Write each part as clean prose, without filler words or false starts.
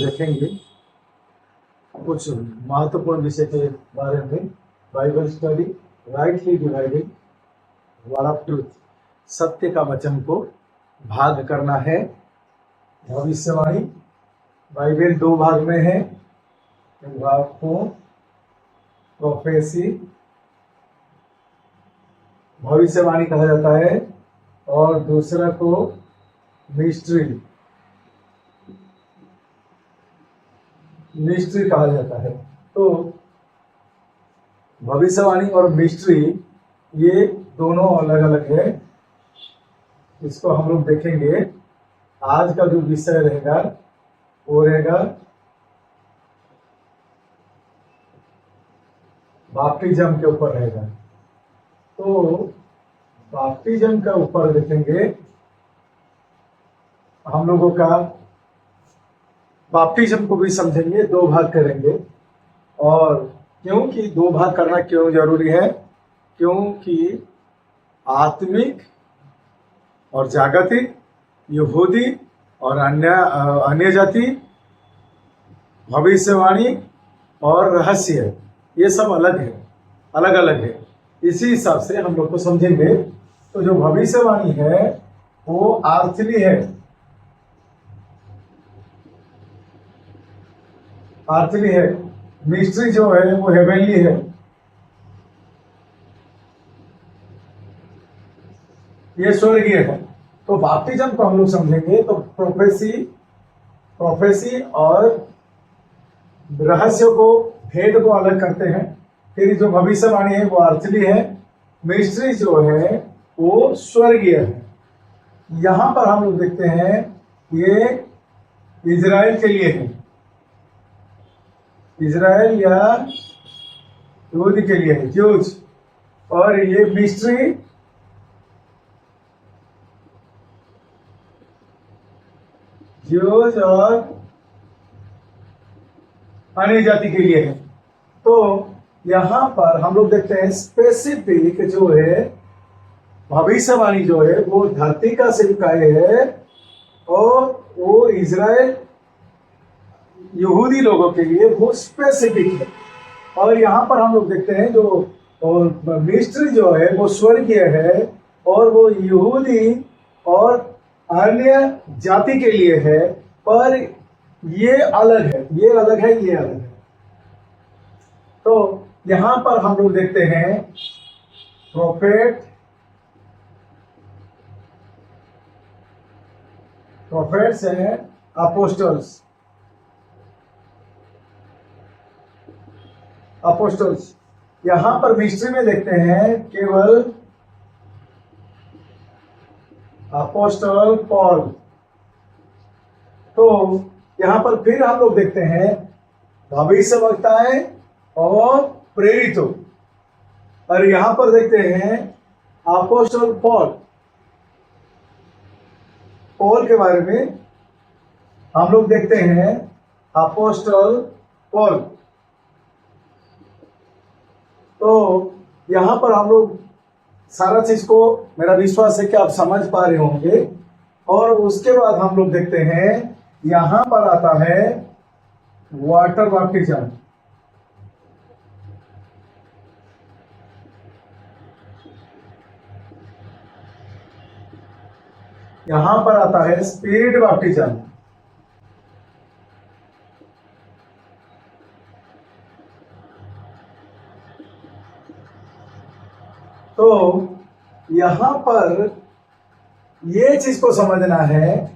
देखेंगे कुछ महत्वपूर्ण विषय के बारे में। Bible study, rightly dividing word of truth, सत्य का वचन को भाग करना है। भविष्यवाणी बाइबल दो भाग में है, एक भाग को प्रोफेसी भविष्यवाणी कहा जाता है और दूसरा को मिस्ट्री कहा जाता है। तो भविष्यवाणी और मिस्ट्री ये दोनों अलग अलग है। इसको हम लोग देखेंगे। आज का जो विषय रहेगा वो रहेगा बैप्टिज्म के ऊपर रहेगा। तो बैप्टिज्म का ऊपर देखेंगे हम लोगों का। बैप्टिज्म को भी समझेंगे, दो भाग करेंगे। और क्योंकि दो भाग करना क्यों जरूरी है? क्योंकि आत्मिक और जागतिक, यहूदी और अन्य जाति, भविष्यवाणी और रहस्य, ये सब अलग है, अलग अलग है। इसी हिसाब से हम लोग को समझेंगे। तो जो भविष्यवाणी है वो आर्थली है, आर्थली है। मिस्ट्री जो है वो हेवनली है। ये स्वर्गीय है। तो बैप्टिज्म को हम लोग समझेंगे तो प्रोफेसी और रहस्य को, भेद को अलग करते हैं। फिर जो भविष्यवाणी है वो अर्थली है, मिस्ट्री जो है वो स्वर्गीय है। यहां पर हम लोग देखते हैं ये इजराइल के लिए है, इजराइल या यहूदी के लिए है, ज्यूज। और ये मिस्ट्री ज्यूज और अन्य जाति के लिए है। तो यहां पर हम लोग देखते हैं स्पेसिफिक जो है भविष्यवाणी जो है वो धरती का सिविकाय है और वो इजराइल यहूदी लोगों के लिए वो स्पेसिफिक है। और यहाँ पर हम लोग देखते हैं जो मिस्ट्री जो है वो स्वर्गीय है और वो यहूदी और अन्य जाति के लिए है। पर ये अलग है, ये अलग है, ये अलग है। तो यहाँ पर हम लोग देखते हैं प्रोफेट्स हैं, अपोस्टल्स। यहां पर मिस्ट्री में देखते हैं केवल अपोस्टल पॉल। तो यहां पर फिर हम लोग देखते हैं भविष्यवक्ताएं और प्रेरितों। और यहां पर देखते हैं अपोस्टल पॉल के बारे में हम लोग देखते हैं अपोस्टल पॉल। तो यहां पर हम लोग सारा चीज को, मेरा विश्वास है कि आप समझ पा रहे होंगे। और उसके बाद हम लोग देखते हैं यहां पर आता है वाटर बैप्टिज्म। यहां पर आता है स्पिरिट बैप्टिज्म। तो यहां पर ये चीज को समझना है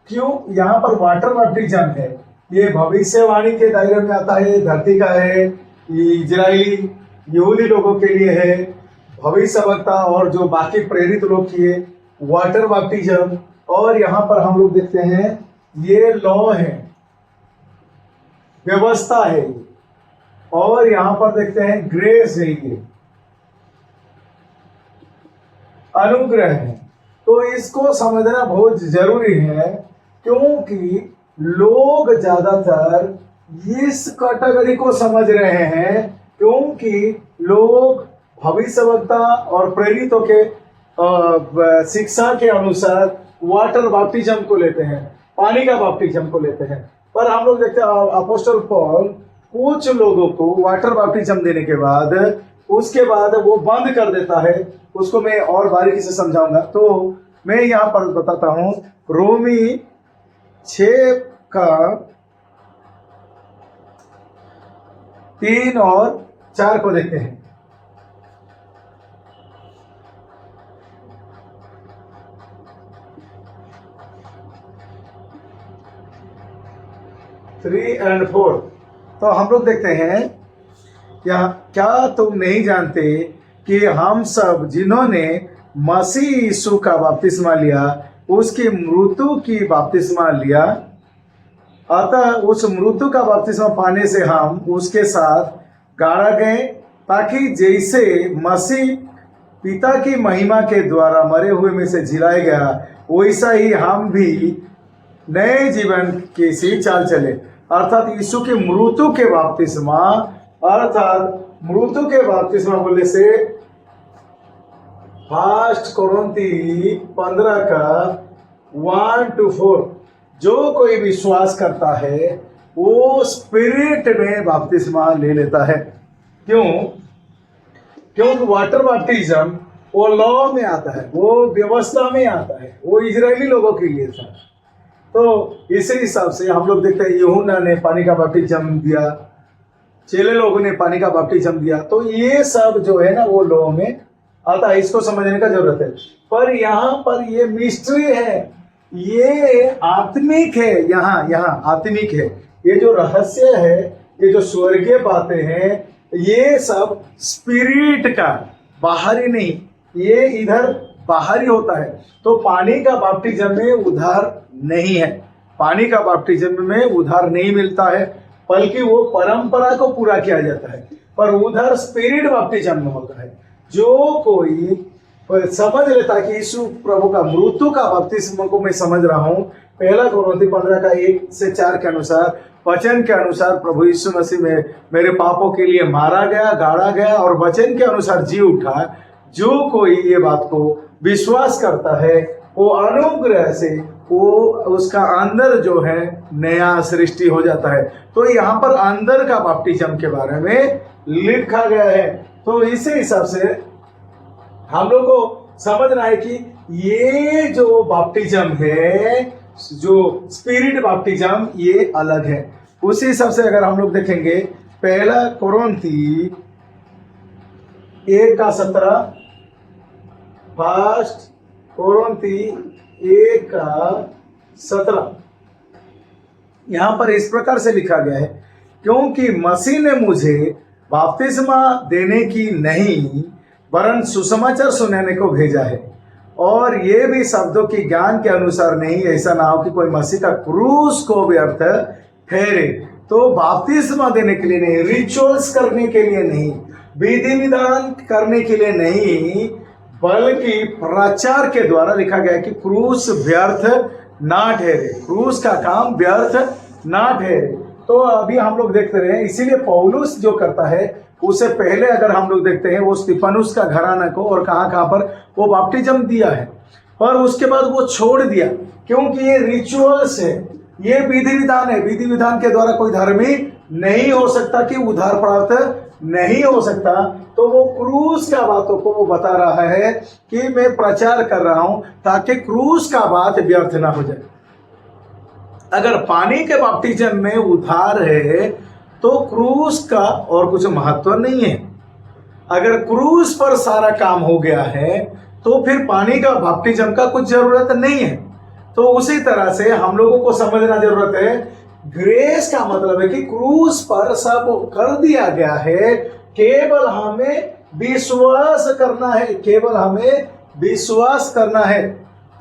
क्यों यहां पर वाटर बैप्टिज्म है। ये भविष्यवाणी के दायरे में आता है, धरती का है, इजरायली यहूदी लोगों के लिए है। भविष्यवक्ता और जो बाकी प्रेरित लोग किए वाटर बैप्टिज्म। और यहां पर हम लोग देखते हैं ये लॉ है, व्यवस्था है। और यहां पर देखते हैं ग्रेस है, ये अनुग्रह है। तो इसको समझना बहुत जरूरी है क्योंकि लोग ज्यादातर इस कैटेगरी को समझ रहे हैं। क्योंकि लोग भविष्यवक्ता और प्रेरितों के शिक्षा के अनुसार वाटर बैप्टिज्म को लेते हैं, पानी का बैप्टिज्म को लेते हैं। पर हम लोग देखते हैं अपोस्टल पॉल कुछ लोगों को वाटर बैप्टिज्म देने के बाद उसके बाद वो बंद कर देता है। उसको मैं और बारीकी से समझाऊंगा। तो मैं यहाँ पर बताता हूँ, रोमी 6 का 3 और 4 को देखते हैं। थ्री एंड 4 तो हम लोग देखते हैं, क्या तुम नहीं जानते कि हम सब जिन्होंने मसीह यीशु का बपतिस्मा लिया उसकी मृत्यु की बपतिस्मा लिया, अतः उस मृत्यु का बपतिस्मा पाने से हम उसके साथ गाड़ा गए, ताकि जैसे मसीह पिता की महिमा के द्वारा मरे हुए में से जिलाया गया, वैसा ही हम भी नए जीवन की सी चाल चले। अर्थात यीशु की मृत्यु के बपतिस्मा, अर्थात मृत्यु के बपतिस्मा बोलने से फर्स्ट कोरिन्थी 15 का 1 to 4, जो कोई विश्वास करता है वो स्पिरिट में बपतिस्मा ले लेता है। क्यों? क्योंकि वाटर बपतिज्म वो लॉ में आता है, वो व्यवस्था में आता है, वो इजरायली लोगों के लिए था। तो इसी हिसाब से हम लोग देखते हैं यूहन्ना ने पानी का बपतिस्म दिया, चेले लोगों ने पानी का बपतिस्म दिया। तो ये सब जो है ना वो लॉ में आता है, इसको समझने का जरूरत है। पर यहाँ पर ये मिस्ट्री है, ये आत्मिक है, यहाँ आत्मिक है। ये जो रहस्य है, ये जो स्वर्गीय बातें हैं, ये सब स्पिरिट का, बाहरी नहीं, ये इधर बाहरी होता है। तो पानी का बपतिस्म में उधार नहीं है, पानी का बपतिस्म में उधार नहीं मिलता है, बल्कि वो परंपरा को पूरा किया जाता है। पर उधर स्पिरिट बपतिस्म में होता है। जो कोई समझ लेता है कि यीशु प्रभु का मृत्यु का बपतिस्म को मैं समझ रहा हूँ, 1 कोरिन्थी 15 का 1 से 4 के अनुसार, वचन के अनुसार प्रभु यीशु मसीह में मेरे पापों के लिए मारा गया, गाड़ा गया और वचन के अनुसार जी उठा। जो कोई ये बात को विश्वास करता है वो अनुग्रह से वो उसका अंदर जो है नया सृष्टि हो जाता है। तो यहाँ पर अंदर का बपतिस्म के बारे में लिखा गया है। तो इसी हिसाब से हम लोग को समझना है कि ये जो बपतिस्म है, जो स्पिरिट बपतिस्म, ये अलग है। उसी हिसाब से अगर हम लोग देखेंगे 1 कोरिन्थी 1 का 17, फर्स्ट कोरिन्थी 1 का 17, यहां पर इस प्रकार से लिखा गया है, क्योंकि मसीह ने मुझे बपतिस्मा देने की नहीं वरन सुसमाचार सुनाने को भेजा है, और ये भी शब्दों की ज्ञान के अनुसार नहीं, ऐसा ना हो कि कोई मसीह का क्रूस को व्यर्थ ठहरे। तो बपतिस्मा देने के लिए नहीं, रिचुअल्स करने के लिए नहीं, विधि विधान करने के लिए नहीं, बल्कि प्रचार के द्वारा लिखा गया कि क्रूस व्यर्थ ना ठहरे, क्रूस का काम व्यर्थ ना ठहरे। तो अभी हम लोग देखते रहे, इसीलिए पौलुस जो करता है, उससे पहले अगर हम लोग देखते हैं वो स्तिफनुस का घराना को और कहाँ पर वो बपतिस्म दिया है, पर उसके बाद वो छोड़ दिया, क्योंकि ये रिचुअल्स है, ये विधि विधान है। विधि विधान के द्वारा कोई धर्मी नहीं हो सकता, कि उद्धार प्राप्त नहीं हो सकता। तो वो क्रूस का बातों को वो बता रहा है कि मैं प्रचार कर रहा हूं ताकि क्रूस का बात व्यर्थ ना हो जाए। अगर पानी के बपतिस्म में उद्धार है तो क्रूस का और कुछ महत्व नहीं है। अगर क्रूस पर सारा काम हो गया है तो फिर पानी का बपतिस्म का कुछ जरूरत नहीं है। तो उसी तरह से हम लोगों को समझना जरूरत है, ग्रेस का मतलब है कि क्रूस पर सब कर दिया गया है, केवल हमें विश्वास करना है, केवल हमें विश्वास करना है।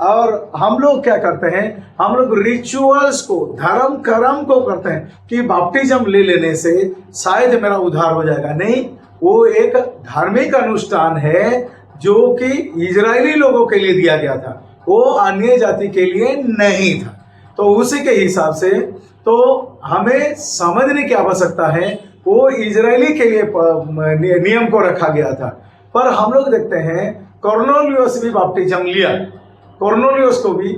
और हम लोग क्या करते हैं, हम लोग रिचुअल्स को, धर्म कर्म को करते हैं कि बपतिस्म ले लेने से शायद मेरा उद्धार हो जाएगा। नहीं, वो एक धार्मिक अनुष्ठान है जो कि इजरायली लोगों के लिए दिया गया था, वो अन्य जाति के लिए नहीं था। तो उसी के हिसाब से तो हमें समझने की आवश्यकता है, वो इजरायली के लिए नियम को रखा गया था। पर हम लोग देखते हैं कॉर्नेलियस भी बपतिस्म लिया, कॉर्नेलियस को भी,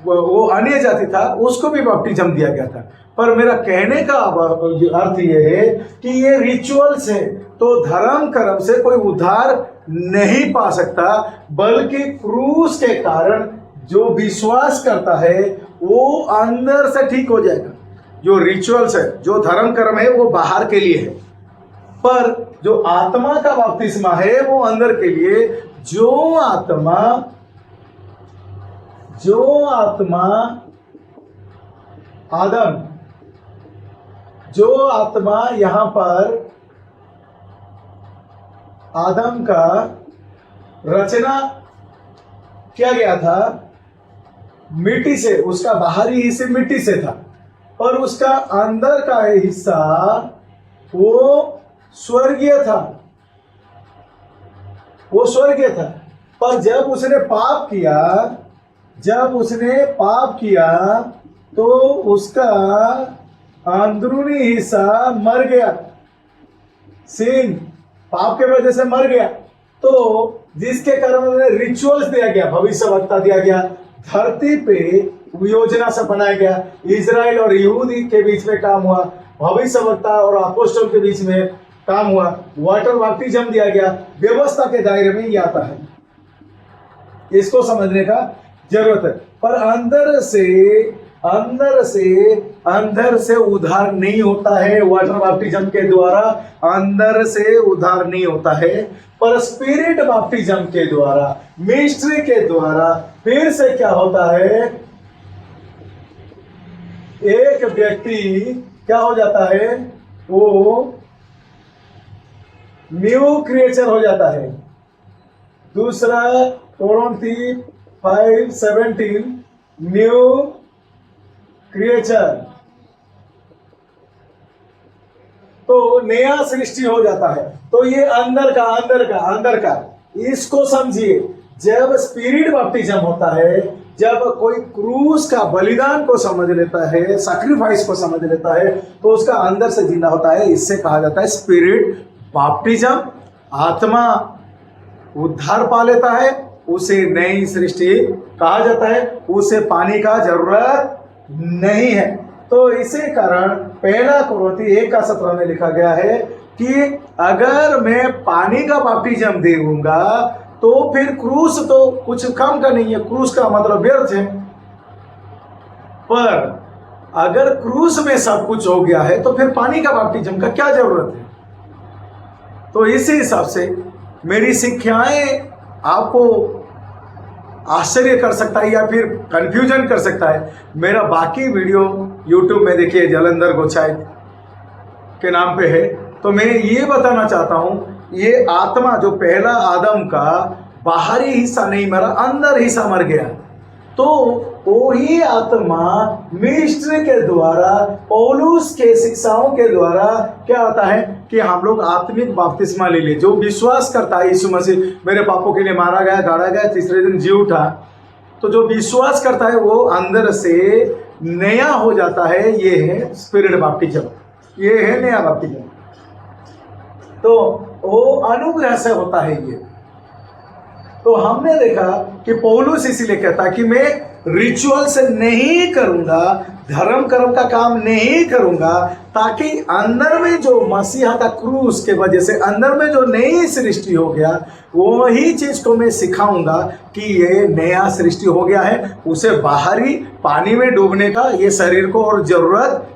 वो अन्य जाति था, उसको भी बपतिस्म दिया गया था। पर मेरा कहने का अर्थ यह है कि ये रिचुअल्स है, तो धर्म कर्म से कोई उद्धार नहीं पा सकता, बल्कि क्रूस के कारण जो विश्वास करता है वो अंदर से ठीक हो जाएगा। जो रिचुअल्स है, जो धर्म कर्म है, वो बाहर के लिए है, पर जो आत्मा का बपतिस्मा है वो अंदर के लिए। जो आत्मा यहां पर आदम का रचना किया गया था मिट्टी से, उसका बाहरी हिस्से मिट्टी से था, पर उसका अंदर का हिस्सा वो स्वर्गीय था, पर जब उसने पाप किया तो उसका अंदरूनी हिस्सा मर गया, सिन पाप के वजह से मर गया। तो जिसके कारण उन्हें रिचुअल्स दिया गया, भविष्यवक्ता दिया गया, धरती पे योजना से बनाया गया, इजराइल और यहूदी के बीच में काम हुआ, भविष्यवक्ता और अपोस्टल के बीच में काम हुआ, वाटर बैप्टिज्म दिया गया, व्यवस्था के दायरे में ये आता है। इसको समझने का जरूरत है, पर अंदर से उद्धार नहीं होता है। वाटर बैप्टिज्म के द्वारा अंदर से उद्धार नहीं होता है, पर स्पिरिट बैप्टिज्म के द्वारा, मिस्ट्री के द्वारा फिर से क्या होता है, एक व्यक्ति क्या हो जाता है, वो न्यू क्रिएचर हो जाता है। दूसरा कोरिन्थी 5:17 न्यू क्रिएचर, तो नया सृष्टि हो जाता है। तो ये अंदर का इसको समझिए। जब स्पिरिट बैप्टिज्म होता है, जब कोई क्रूस का बलिदान को समझ लेता है, सैक्रिफाइस को समझ लेता है, तो उसका अंदर से जिंदा होता है। इससे कहा जाता है स्पिरिट बैप्टिज्म। आत्मा उद्धार पा लेता है, उसे नई सृष्टि कहा जाता है, उसे पानी का जरूरत नहीं है। तो इसी कारण पहला कोरिन्थी 1:17 में लिखा गया है कि अगर मैं पानी का बैप्टिज्म दूंगा तो फिर क्रूस तो कुछ काम का नहीं है, क्रूस का मतलब व्यर्थ है। पर अगर क्रूस में सब कुछ हो गया है तो फिर पानी का बैप्टिज्म का क्या जरूरत है। तो इसी हिसाब से मेरी शिक्षाएं आपको आश्चर्य कर सकता है या फिर कंफ्यूजन कर सकता है। मेरा बाकी वीडियो YouTube में देखिए, जलंधर गोचाई के नाम पे है। तो मैं ये बताना चाहता हूँ, ये आत्मा जो पहला आदम का बाहरी हिस्सा नहीं मरा, अंदर हिस्सा मर गया, तो वही आत्मा मिस्ट्री के द्वारा, पौलुस के शिक्षाओं के द्वारा क्या होता है कि हम लोग आत्मिक बपतिस्मा ले ले। जो विश्वास करता है यीशु मसीह मेरे पापों के लिए मारा गया, गाड़ा गया, तीसरे दिन जी उठा, तो जो विश्वास करता है वो अंदर से नया हो जाता है। ये है स्पिरिट बैप्टिज्म, ये है नया बैप्टिज्म। तो वो अनुग्रह से होता है ये। तो हमने देखा कि पौलुस इसीलिए कहता है कि मैं रिचुअल से नहीं करूंगा, धर्म कर्म का काम नहीं करूंगा, ताकि अंदर में जो मसीहा का क्रूस के वजह से अंदर में जो नई सृष्टि हो गया, वही चीज को मैं सिखाऊंगा कि ये नया सृष्टि हो गया है। उसे बाहरी पानी में डूबने का ये शरीर को और जरूरत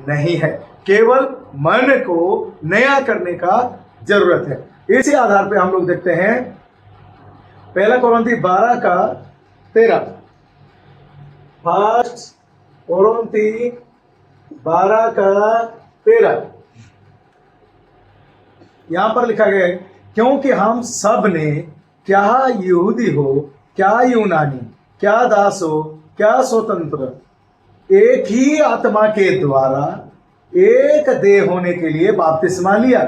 नहीं है, केवल मन को नया करने का जरूरत है। इसी आधार पे हम लोग देखते हैं पहला कोरिन्थी 12:13, फर्स्ट कोरिन्थी 12:13 यहां पर लिखा गया है, क्योंकि हम सब ने, क्या यहूदी हो, क्या यूनानी, क्या दास हो, क्या स्वतंत्र, एक ही आत्मा के द्वारा एक देह होने के लिए बपतिस्मा लिया,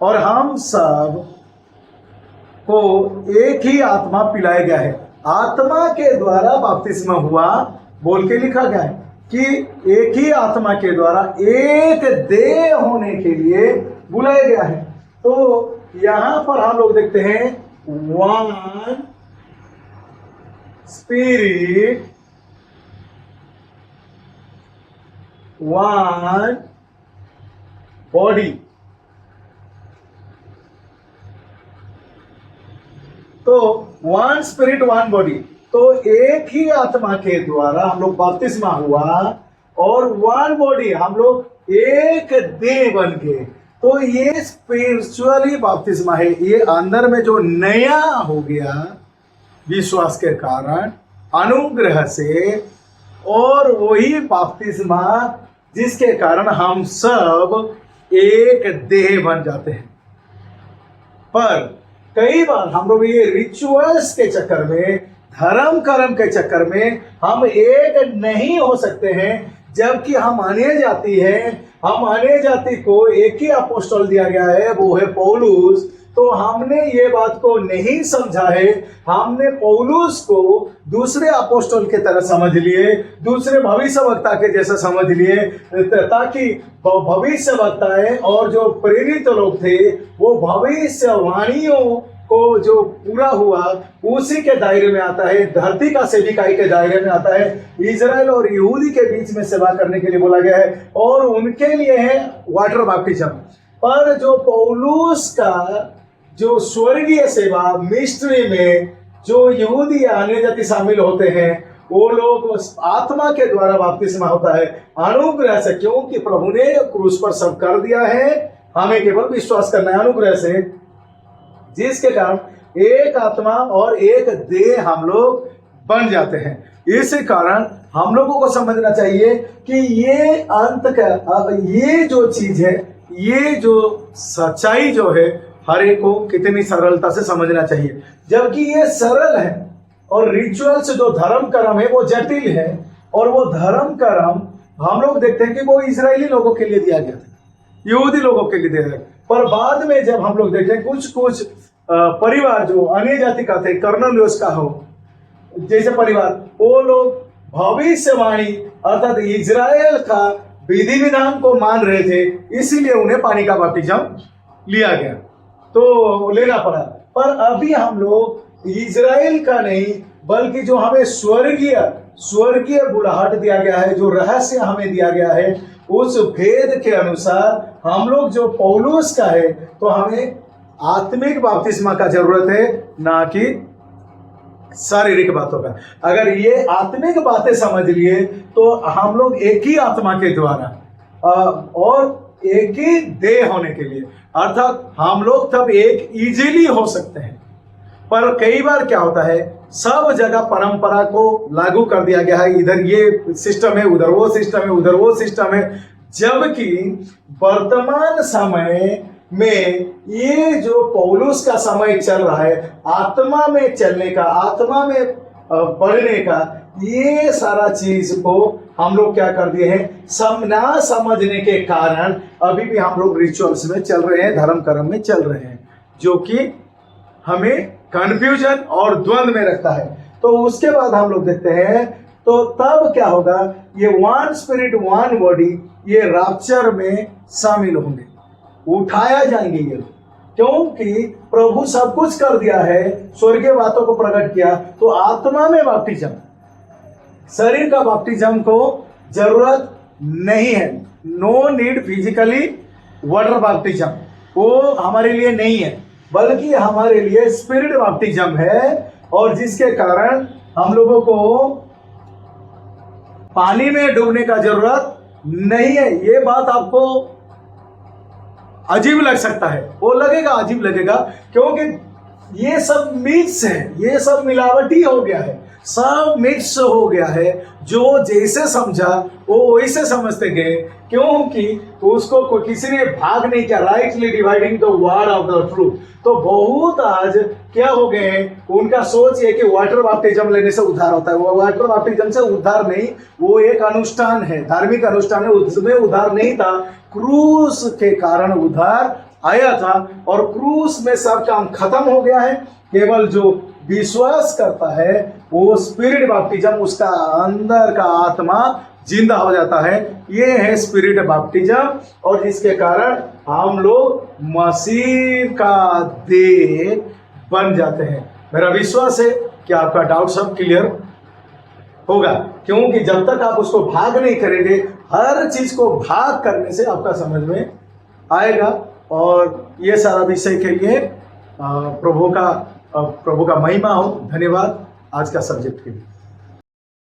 और हम सब को एक ही आत्मा पिलाया गया है। आत्मा के द्वारा बपतिस्मा हुआ बोल के लिखा गया है कि एक ही आत्मा के द्वारा एक देह होने के लिए बुलाया गया है। तो यहां पर हम लोग देखते हैं वन स्पिरिट, वन बॉडी। तो वन स्पिरिट वन बॉडी, तो एक ही आत्मा के द्वारा हम लोग बपतिस्मा हुआ और वन बॉडी, हम लोग एक देह बन गए। तो ये स्पिरिचुअली बपतिस्मा है। ये अंदर में जो नया हो गया विश्वास के कारण, अनुग्रह से, और वही बपतिस्मा जिसके कारण हम सब एक देह बन जाते हैं। पर कई बार हम लोग ये रिचुअल्स के चक्कर में, धर्म कर्म के चक्कर में हम एक नहीं हो सकते हैं, जबकि हम अन्य जाति हैं। हम अन्य जाति को एक ही अपोस्टल दिया गया है, वो है पौलुस। तो हमने ये बात को नहीं समझा है, हमने पौलुस को दूसरे अपोस्टल के तरह समझ लिए, दूसरे भविष्यवक्ता के जैसा समझ लिए, ताकि भविष्यवक्ताएं और जो प्रेरित लोग थे वो भविष्यवाणियों को जो पूरा हुआ उसी के दायरे में आता है, धरती का सेविकाई के दायरे में आता है। इजराइल और यहूदी के बीच में सेवा करने के लिए बोला गया है, और उनके लिए है वाटर बैप्टिज्म। पर जो पौलुस का जो स्वर्गीय सेवा मिस्ट्री में जो यहूदी या अन्य जाति शामिल होते हैं, वो लोग आत्मा के द्वारा बपतिस्मा होता है, अनुग्रह से, क्योंकि प्रभु ने क्रूस पर सब कर दिया है, हमें केवल विश्वास करना है अनुग्रह से, जिसके कारण एक आत्मा और एक देह हम लोग बन जाते हैं। इसी कारण हम लोगों को समझना चाहिए कि ये अंत का, ये जो चीज है, ये जो सच्चाई जो है, हर एक को कितनी सरलता से समझना चाहिए, जबकि ये सरल है। और रिचुअल्स जो धर्म कर्म है वो जटिल है, और वो धर्म कर्म हम लोग देखते हैं कि वो इजरायली लोगों के लिए दिया गया था, यहूदी लोगों के लिए दिया गया। पर बाद में जब हम लोग देखते हैं कुछ कुछ परिवार जो अन्य जाति का थे, कर्नलियोस का हो जैसे परिवार, वो लोग भविष्यवाणी अर्थात इजराइल का विधि विधान को मान रहे थे, इसीलिए उन्हें पानी का बपतिस्मा लिया गया, तो लेना पड़ा। पर अभी हम लोग इजराइल का नहीं, बल्कि जो हमें स्वर्गीय बुलाहट दिया गया है, जो रहस्य हमें दिया गया है, उस भेद के अनुसार हम लोग जो पौलुस का है, तो हमें आत्मिक बपतिस्मा का जरूरत है, ना कि शारीरिक बातों का। अगर ये आत्मिक बातें समझ लिए तो हम लोग एक ही आत्मा के द्वारा और एक ही देह होने के लिए, अर्थात हम लोग तब एक इजीली हो सकते हैं। पर कई बार क्या होता है, सब जगह परंपरा को लागू कर दिया गया है, इधर ये सिस्टम है, उधर वो सिस्टम है, उधर वो सिस्टम है, जबकि वर्तमान समय में ये जो पौलुस का समय चल रहा है, आत्मा में चलने का, आत्मा में बढ़ने का, ये सारा चीज को हम लोग क्या कर दिए हैं, ना समझने के कारण अभी भी हम लोग रिचुअल्स में चल रहे हैं, धर्म कर्म में चल रहे हैं, जो कि हमें कंफ्यूजन और द्वंद में रखता है। तो उसके बाद हम लोग देखते हैं, तो तब क्या होगा, ये वन स्पिरिट वन बॉडी ये रैप्चर में शामिल होंगे, उठाया जाएंगे ये, क्योंकि प्रभु सब कुछ कर दिया है, स्वर्गीय बातों को प्रकट किया। तो आत्मा में बपतिस्मा, शरीर का बपतिस्मा को जरूरत नहीं है, नो नीड फिजिकली वाटर बपतिस्मा, वो हमारे लिए नहीं है, बल्कि हमारे लिए स्पिरिट बपतिस्मा है, और जिसके कारण हम लोगों को पानी में डूबने का जरूरत नहीं है। ये बात आपको अजीब लग सकता है, वो लगेगा, अजीब लगेगा, क्योंकि ये सब मिक्स है, ये सब मिलावटी हो गया है, सब मिक्स हो गया है। जो जैसे समझा वो वैसे समझते गए, क्योंकि उसको किसी ने भाग नहीं किया, rightly dividing the word of the truth. तो बहुत आज क्या हो गए हैं, उनका सोच है कि वाटर बपतिस्मा लेने से उद्धार होता है। वो वाटर बपतिस्मा से उद्धार नहीं, वो एक अनुष्ठान है, धार्मिक अनुष्ठान है, उसमें उद्धार नहीं था, क्रूस के कारण उद्धार आया था, और क्रूस में सब काम खत्म हो गया है। केवल जो विश्वास करता है वो स्पिरिट बपतिस्मा, उसका अंदर का आत्मा जिंदा हो जाता है, ये है स्पिरिट बपतिस्मा, और जिसके कारण हम लोग मसीह का देह बन जाते हैं। मेरा विश्वास है कि आपका डाउट सब क्लियर होगा, क्योंकि जब तक आप उसको भाग नहीं करेंगे, हर चीज को भाग करने से आपका समझ में आएगा। और ये सारा विषय के लिए प्रभु का महिमा हो। धन्यवाद आज का सब्जेक्ट के लिए।